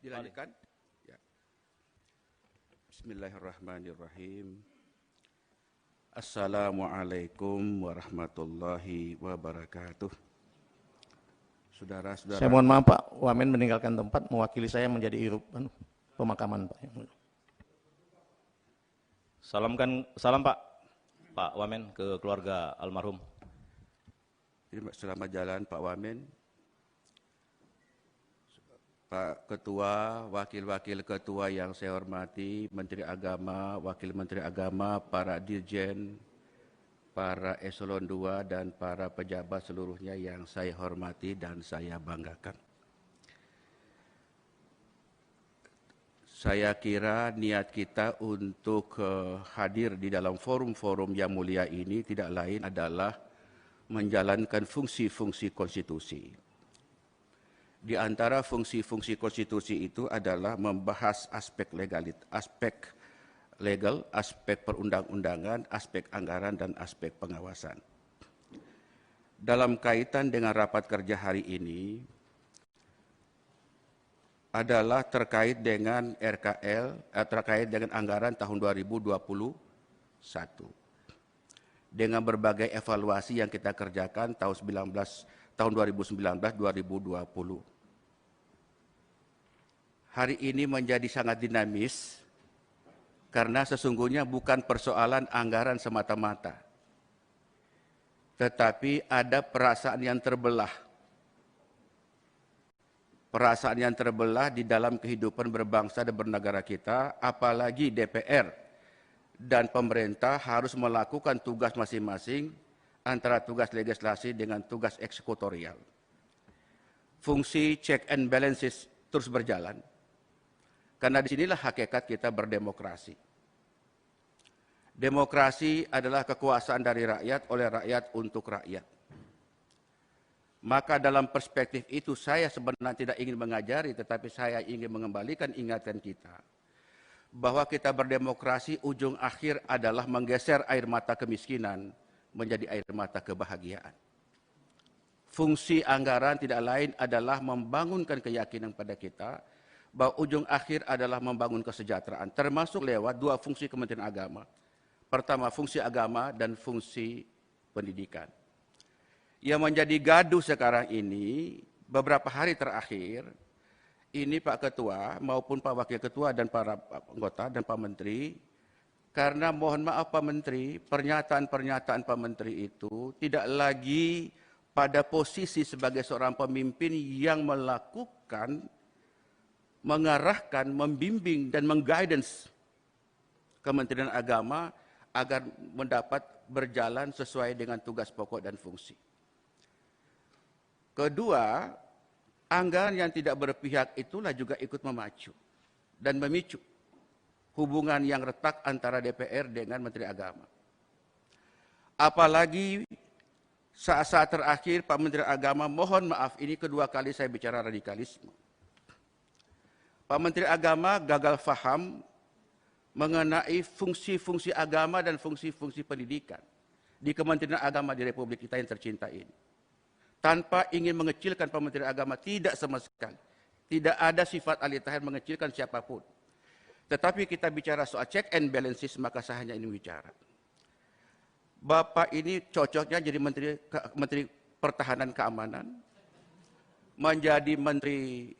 Dilanjutkan? Ya. Bismillahirrahmanirrahim. Assalamualaikum warahmatullahi wabarakatuh. Saudara-saudara. Saya mohon maaf Pak, Wamen meninggalkan tempat, mewakili saya menjadi irup pemakaman Pak. Salam Pak Wamen ke keluarga almarhum. Selamat jalan Pak Wamen. Pak Ketua, Wakil-Wakil Ketua yang saya hormati, Menteri Agama, Wakil Menteri Agama, para Dirjen, para Eselon 2 dan para pejabat seluruhnya yang saya hormati dan saya banggakan. Saya kira niat kita untuk hadir di dalam forum-forum yang mulia ini tidak lain adalah menjalankan fungsi-fungsi konstitusi. Di antara fungsi-fungsi konstitusi itu adalah membahas aspek legal, aspek perundang-undangan, aspek anggaran, dan aspek pengawasan. Dalam kaitan dengan rapat kerja hari ini adalah terkait dengan RKL, terkait dengan anggaran tahun 2021. Dengan berbagai evaluasi yang kita kerjakan tahun 2019-2020. Hari ini menjadi sangat dinamis karena sesungguhnya bukan persoalan anggaran semata-mata, tetapi ada perasaan yang terbelah. Perasaan yang terbelah di dalam kehidupan berbangsa dan bernegara kita, apalagi DPR dan pemerintah harus melakukan tugas masing-masing antara tugas legislasi dengan tugas eksekutorial. Fungsi check and balances terus berjalan. Karena disinilah hakikat kita berdemokrasi. Demokrasi adalah kekuasaan dari rakyat, oleh rakyat, untuk rakyat. Maka dalam perspektif itu saya sebenarnya tidak ingin mengajari, tetapi saya ingin mengembalikan ingatan kita bahwa kita berdemokrasi ujung akhir adalah menggeser air mata kemiskinan menjadi air mata kebahagiaan. Fungsi anggaran tidak lain adalah membangunkan keyakinan pada kita bahwa ujung akhir adalah membangun kesejahteraan, termasuk lewat dua fungsi Kementerian Agama. Pertama, fungsi agama dan fungsi pendidikan. Yang menjadi gaduh sekarang ini, beberapa hari terakhir, ini Pak Ketua maupun Pak Wakil Ketua dan para anggota dan Pak Menteri, karena mohon maaf Pak Menteri, pernyataan-pernyataan Pak Menteri itu tidak lagi pada posisi sebagai seorang pemimpin yang melakukan, mengarahkan, membimbing, dan mengguidance Kementerian Agama agar mendapat berjalan sesuai dengan tugas pokok dan fungsi. Kedua, anggaran yang tidak berpihak itulah juga ikut memacu dan memicu hubungan yang retak antara DPR dengan Menteri Agama. Apalagi saat-saat terakhir Pak Menteri Agama, mohon maaf ini kedua kali saya bicara radikalisme. Pak Menteri Agama gagal faham mengenai fungsi-fungsi agama dan fungsi-fungsi pendidikan di Kementerian Agama di Republik kita yang tercinta ini. Tanpa ingin mengecilkan Pak Menteri Agama, tidak sama sekali. Tidak ada sifat alih tahir mengecilkan siapapun. Tetapi kita bicara soal check and balances, maka saya hanya ingin bicara. Bapak ini cocoknya jadi Menteri Pertahanan Keamanan, menjadi Menteri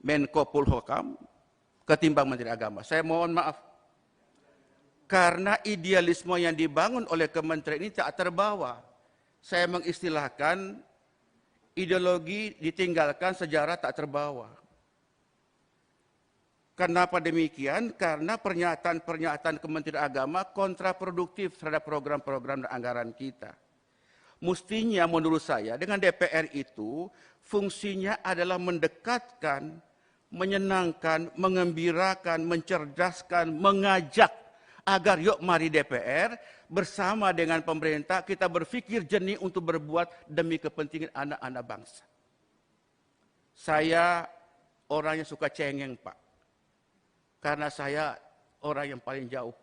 Menko Polhukam ketimbang Menteri Agama. Saya mohon maaf, karena idealisme yang dibangun oleh kementerian ini tak terbawa. Saya mengistilahkan ideologi ditinggalkan, sejarah tak terbawa. Kenapa demikian? Karena pernyataan-pernyataan Kementerian Agama kontraproduktif terhadap program-program dan anggaran kita. Mestinya menurut saya dengan DPR itu fungsinya adalah mendekatkan, menyenangkan, mengembirakan, mencerdaskan, mengajak agar yuk mari DPR bersama dengan pemerintah kita berpikir jernih untuk berbuat demi kepentingan anak-anak bangsa. Saya orang yang suka cengeng Pak, karena saya orang yang paling jauh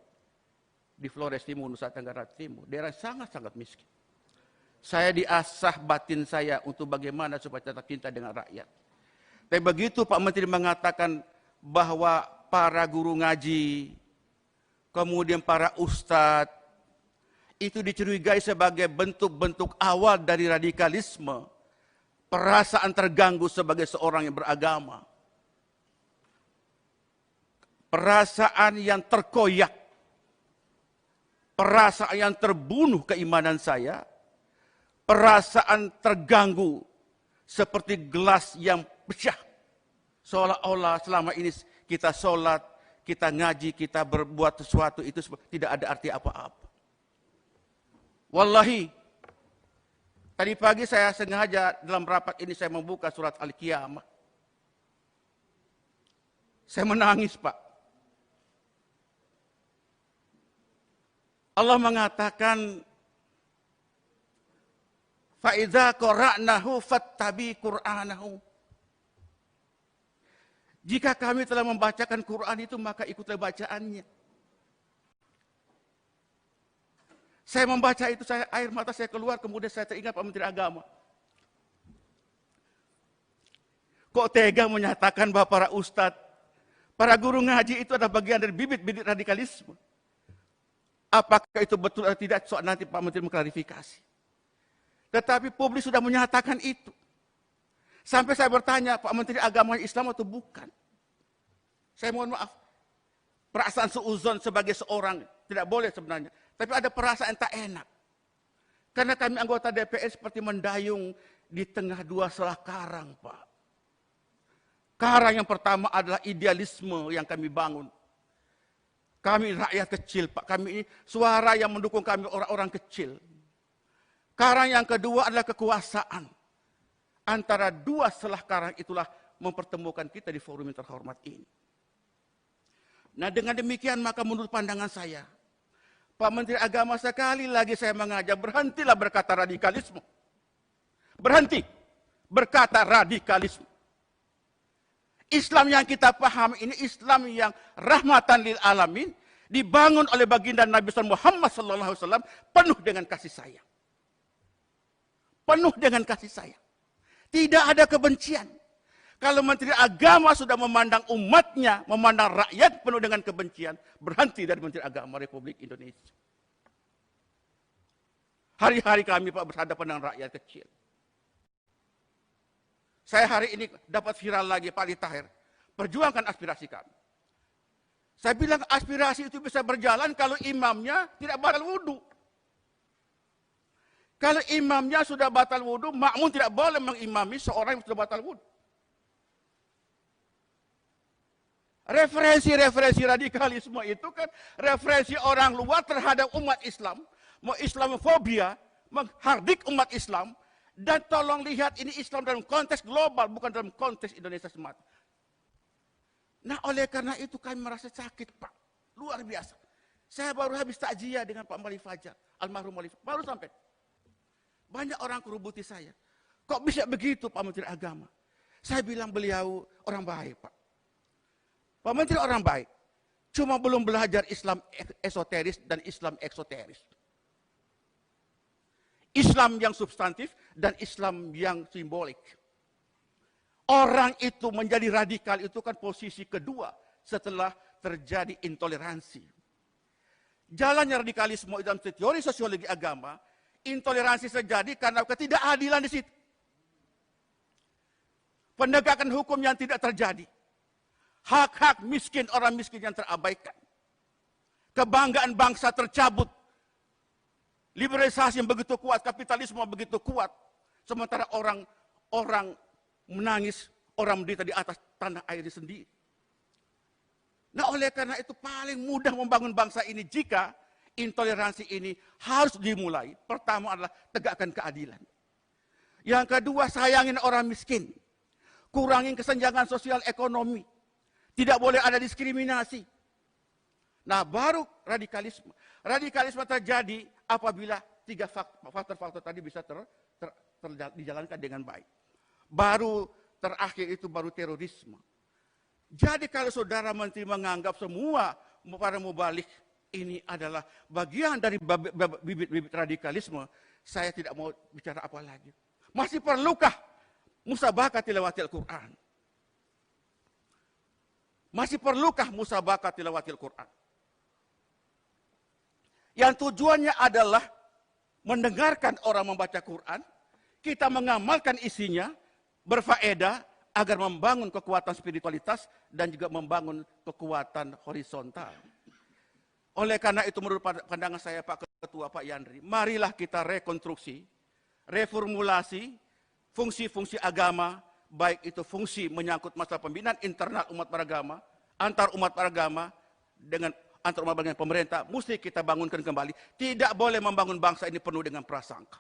di Flores Timur, Nusa Tenggara Timur, daerah sangat-sangat miskin. Saya diasah batin saya untuk bagaimana supaya tetap cinta dengan rakyat. Tapi begitu Pak Menteri mengatakan bahwa para guru ngaji, kemudian para ustadz, itu dicurigai sebagai bentuk-bentuk awal dari radikalisme, perasaan terganggu sebagai seorang yang beragama, perasaan yang terkoyak, perasaan yang terbunuh keimanan saya, perasaan terganggu seperti gelas yang pecah. Seolah-olah selama ini kita sholat, kita ngaji, kita berbuat sesuatu itu tidak ada arti apa-apa. Wallahi, tadi pagi saya sengaja dalam rapat ini saya membuka surat Al-Qiyamah. Saya menangis, Pak. Allah mengatakan, فَإِذَا قَرَأْنَهُ فَاتَّبِعْ قُرْآنَهُ. Jika kami telah membacakan Quran itu, maka ikutlah bacaannya. Saya membaca itu, air mata saya keluar, kemudian saya teringat Pak Menteri Agama. Kok tega menyatakan bahwa para ustadz, para guru ngaji itu adalah bagian dari bibit-bibit radikalisme. Apakah itu betul atau tidak, soal nanti Pak Menteri mengklarifikasi. Tetapi publik sudah menyatakan itu. Sampai saya bertanya, Pak Menteri Agama Islam atau bukan? Saya mohon maaf. Perasaan suuzon sebagai seorang tidak boleh sebenarnya. Tapi ada perasaan tak enak. Karena kami anggota DPR seperti mendayung di tengah dua selah karang, Pak. Karang yang pertama adalah idealisme yang kami bangun. Kami rakyat kecil, Pak. Kami ini suara yang mendukung kami orang-orang kecil. Karang yang kedua adalah kekuasaan. Antara dua selah karang itulah mempertemukan kita di forum yang terhormat ini. Nah, dengan demikian maka menurut pandangan saya, Pak Menteri Agama, sekali lagi saya mengajak, berhentilah berkata radikalisme. Berhenti berkata radikalisme. Islam yang kita pahami ini Islam yang rahmatan lil alamin, dibangun oleh baginda Nabi Muhammad SAW, penuh dengan kasih sayang. Penuh dengan kasih sayang. Tidak ada kebencian. Kalau Menteri Agama sudah memandang umatnya, memandang rakyat penuh dengan kebencian, berhenti dari Menteri Agama Republik Indonesia. Hari-hari kami, Pak, berhadapan dengan rakyat kecil. Saya hari ini dapat viral lagi, Pak Ali Tahir. Perjuangkan aspirasi kami. Saya bilang aspirasi itu bisa berjalan kalau imamnya tidak batal wudhu. Kalau imamnya sudah batal wudhu, makmum tidak boleh mengimami seorang yang sudah batal wudhu. Referensi-referensi radikalisme itu kan referensi orang luar terhadap umat Islam, mau Islamofobia, menghardik umat Islam, dan tolong lihat ini Islam dalam konteks global, bukan dalam konteks Indonesia semata. Nah, oleh karena itu kami merasa sakit, Pak. Luar biasa. Saya baru habis takziah dengan Pak Mali Fajar, almarhum Mali Fajar, baru sampai. Banyak orang kerubuti saya. Kok bisa begitu Pak Menteri Agama? Saya bilang beliau orang baik, Pak. Pak Menteri orang baik. Cuma belum belajar Islam esoteris dan Islam eksoteris. Islam yang substantif dan Islam yang simbolik. Orang itu menjadi radikal itu kan posisi kedua setelah terjadi intoleransi. Jalannya radikalisme dalam teori sosiologi agama, intoleransi terjadi karena ketidakadilan di situ. Penegakan hukum yang tidak terjadi. Hak-hak miskin, orang miskin yang terabaikan. Kebanggaan bangsa tercabut. Liberalisasi yang begitu kuat, kapitalisme begitu kuat. Sementara orang menangis, orang menderita di atas tanah air sendiri. Nah, oleh karena itu paling mudah membangun bangsa ini jika intoleransi ini harus dimulai. Pertama adalah tegakkan keadilan. Yang kedua, sayangin orang miskin. Kurangin kesenjangan sosial ekonomi. Tidak boleh ada diskriminasi. Nah, baru radikalisme. Radikalisme terjadi apabila tiga faktor-faktor tadi bisa dijalankan dengan baik. Baru terakhir itu baru terorisme. Jadi kalau saudara menteri menganggap semua para mubalik ini adalah bagian dari bibit-bibit radikalisme, saya tidak mau bicara apa lagi. Masih perlukah musabaqah tilawatil Quran? Masih perlukah musabaqah tilawatil Quran? Yang tujuannya adalah mendengarkan orang membaca Quran, kita mengamalkan isinya, berfaedah, agar membangun kekuatan spiritualitas dan juga membangun kekuatan horizontal. Oleh karena itu menurut pandangan saya Pak Ketua, Pak Yandri, marilah kita rekonstruksi, reformulasi fungsi-fungsi agama, baik itu fungsi menyangkut masalah pembinaan internal umat beragama, antar umat beragama, dengan antar umat beragama pemerintah, mesti kita bangunkan kembali. Tidak boleh membangun bangsa ini penuh dengan prasangka.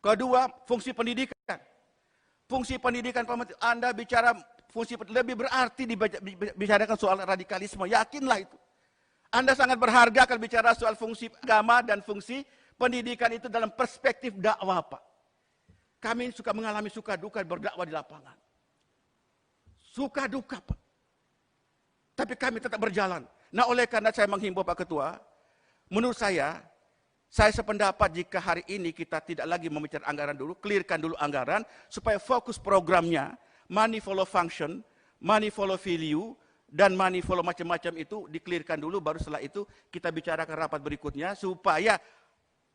Kedua, fungsi pendidikan. Fungsi pendidikan, Anda bicara fungsi lebih berarti dibicarakan soal radikalisme, yakinlah itu. Anda sangat berharga kalau bicara soal fungsi agama dan fungsi pendidikan itu dalam perspektif dakwah, Pak. Kami suka mengalami suka duka berdakwah di lapangan. Suka duka, Pak. Tapi kami tetap berjalan. Nah, oleh karena saya menghimbau Pak Ketua, menurut saya sependapat jika hari ini kita tidak lagi membicarakan anggaran dulu, clearkan dulu anggaran, supaya fokus programnya, money follow function, money follow value, dan money follow macam-macam itu di-clearkan dulu, baru setelah itu kita bicarakan rapat berikutnya, supaya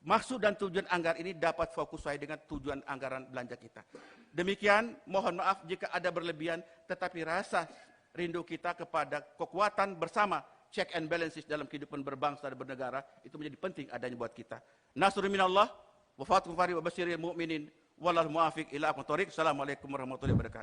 maksud dan tujuan anggaran ini dapat fokus sesuai dengan tujuan anggaran belanja kita. Demikian, mohon maaf jika ada berlebihan, tetapi rasa rindu kita kepada kekuatan bersama, check and balances dalam kehidupan berbangsa dan bernegara, itu menjadi penting adanya buat kita. Nasrun minallah, wa fatihun fari wa basyiril mu'minin, wallahul muafiq ila aqwamit thoriq. Assalamualaikum warahmatullahi wabarakatuh.